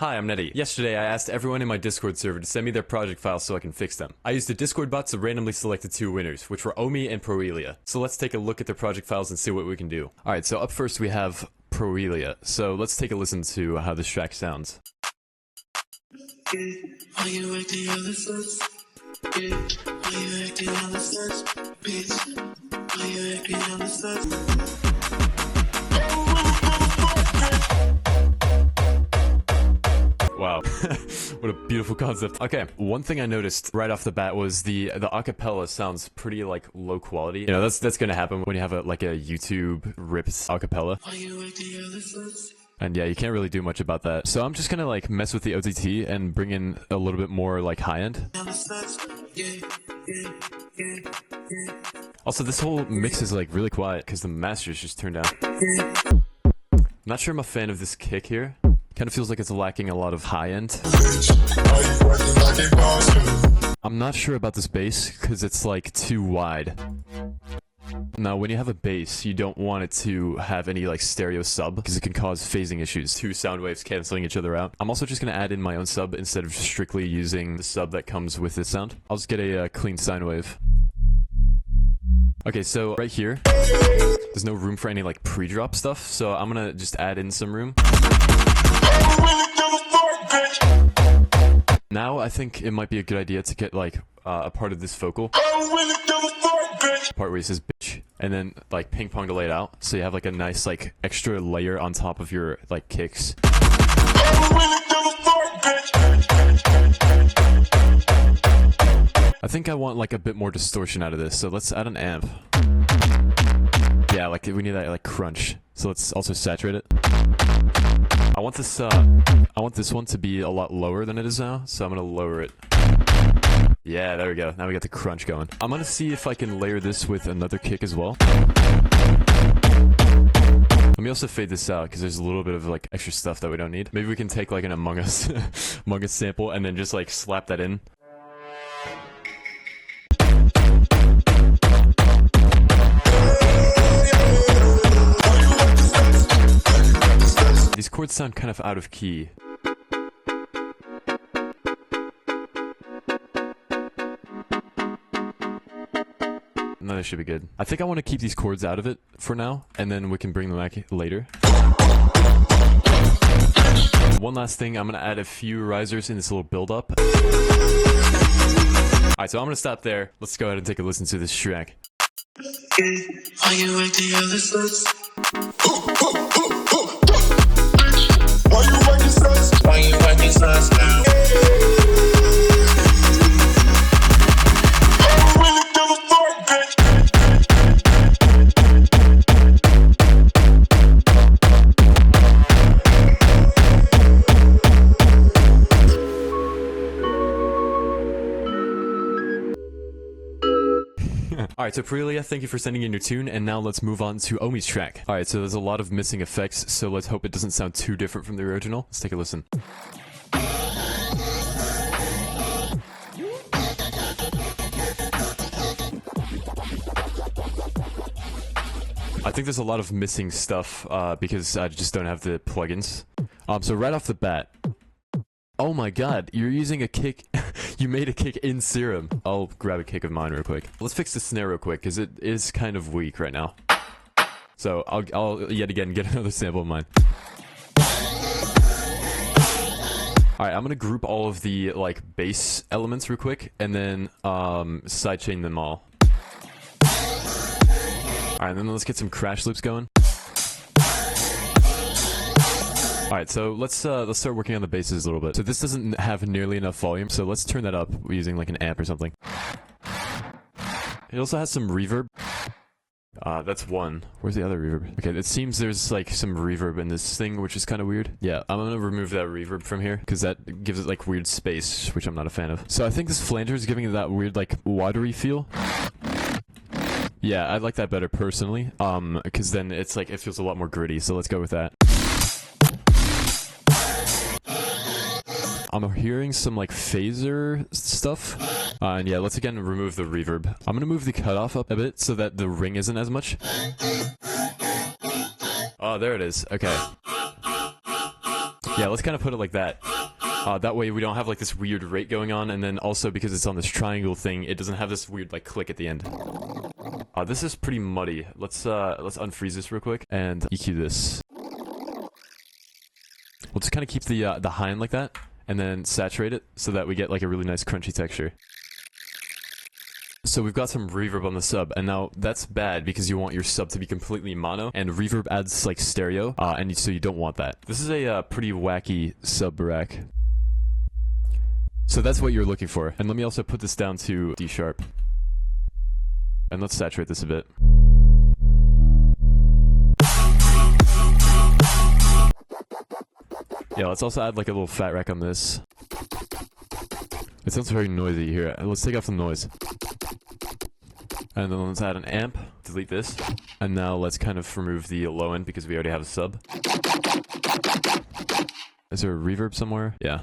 Hi, I'm Neddie. Yesterday, I asked everyone in my Discord server to send me their project files so I can fix them. I used a Discord bot to randomly select the two winners, which were Omi and Prorilia. So let's take a look at their project files and see what we can do. Alright, so up first we have Prorilia. So let's take a listen to how this track sounds. Wow, what a beautiful concept. Okay, one thing I noticed right off the bat was the acapella sounds pretty like low quality. You know, that's gonna happen when you have a YouTube ripped acapella. And yeah, you can't really do much about that. So I'm just gonna like mess with the OTT and bring in a little bit more like high end. Also, this whole mix is like really quiet because the master is just turned down. I'm not sure I'm a fan of this kick here. Kind of feels like it's lacking a lot of high end. I'm not sure about this bass because it's like too wide. Now, when you have a bass, you don't want it to have any like stereo sub because it can cause phasing issues. Two sound waves canceling each other out. I'm also just going to add in my own sub instead of strictly using the sub that comes with this sound. I'll just get a clean sine wave. Okay, so right here, there's no room for any like pre-drop stuff, so I'm gonna just add in some room. Now I think it might be a good idea to get like a part of this vocal. Part where he says bitch, and then like ping pong to lay it out, so you have like a nice like extra layer on top of your like kicks. I think I want like a bit more distortion out of this, so let's add an amp. Yeah, like we need that like crunch. So let's also saturate it. I want this one to be a lot lower than it is now, so I'm gonna lower it. Yeah, there we go. Now we got the crunch going. I'm gonna see if I can layer this with another kick as well. Let me also fade this out because there's a little bit of like extra stuff that we don't need. Maybe we can take like an Among Us Among Us sample and then just like slap that in. These chords sound kind of out of key. No, this should be good. I think I want to keep these chords out of it for now, and then we can bring them back later. One last thing, I'm going to add a few risers in this little build-up. Alright, so I'm going to stop there. Let's go ahead and take a listen to this track. Alright, so Prorilia, thank you for sending in your tune, and now let's move on to Omi's track. Alright, so there's a lot of missing effects, so let's hope it doesn't sound too different from the original. Let's take a listen. I think there's a lot of missing stuff because I just don't have the plugins. So right off the bat, oh my god, you're using a kick. You made a kick in Serum. I'll grab a kick of mine real quick. Let's fix the snare real quick because it is kind of weak right now. So I'll yet again get another sample of mine. Alright, I'm gonna group all of the like bass elements real quick and then sidechain them all. Alright, then let's get some crash loops going. Alright, so let's start working on the basses a little bit. So this doesn't have nearly enough volume, so let's turn that up using like an amp or something. It also has some reverb. That's one. Where's the other reverb? Okay, it seems there's like some reverb in this thing, which is kind of weird. Yeah, I'm gonna remove that reverb from here because that gives it like weird space, which I'm not a fan of. So I think this flanger is giving it that weird like watery feel. Yeah, I like that better personally, because then it's like, it feels a lot more gritty, so let's go with that. I'm hearing some like phaser stuff, and yeah, let's again remove the reverb. I'm gonna move the cutoff up a bit so that the ring isn't as much. Oh, there it is, okay. Yeah, let's kind of put it like that. That way we don't have like this weird rate going on, and then also because it's on this triangle thing, it doesn't have this weird like click at the end. This is pretty muddy. Let's unfreeze this real quick and EQ this. We'll just kind of keep the high end like that, and then saturate it so that we get like a really nice crunchy texture. So we've got some reverb on the sub, and now that's bad because you want your sub to be completely mono, and reverb adds like stereo, and so you don't want that. This is a pretty wacky sub rack. So that's what you're looking for. And let me also put this down to D sharp. And let's saturate this a bit. Yeah, let's also add like a little fat rack on this. It sounds very noisy here. Let's take off the noise. And then let's add an amp, delete this. And now let's kind of remove the low end because we already have a sub. Is there a reverb somewhere? Yeah.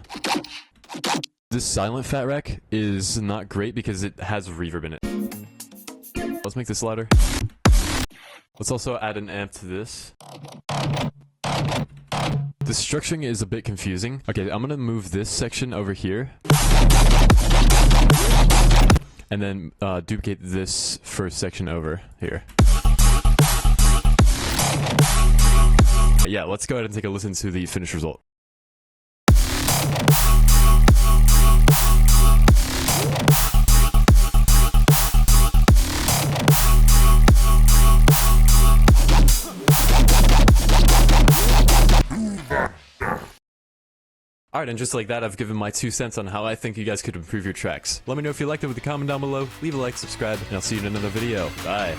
This silent fat rack is not great because it has reverb in it. Let's make this louder. Let's also add an amp to this. The structuring is a bit confusing. Okay, I'm gonna move this section over here. And then duplicate this first section over here. Yeah, let's go ahead and take a listen to the finished result. Alright, and just like that, I've given my 2 cents on how I think you guys could improve your tracks. Let me know if you liked it with a comment down below, leave a like, subscribe, and I'll see you in another video. Bye!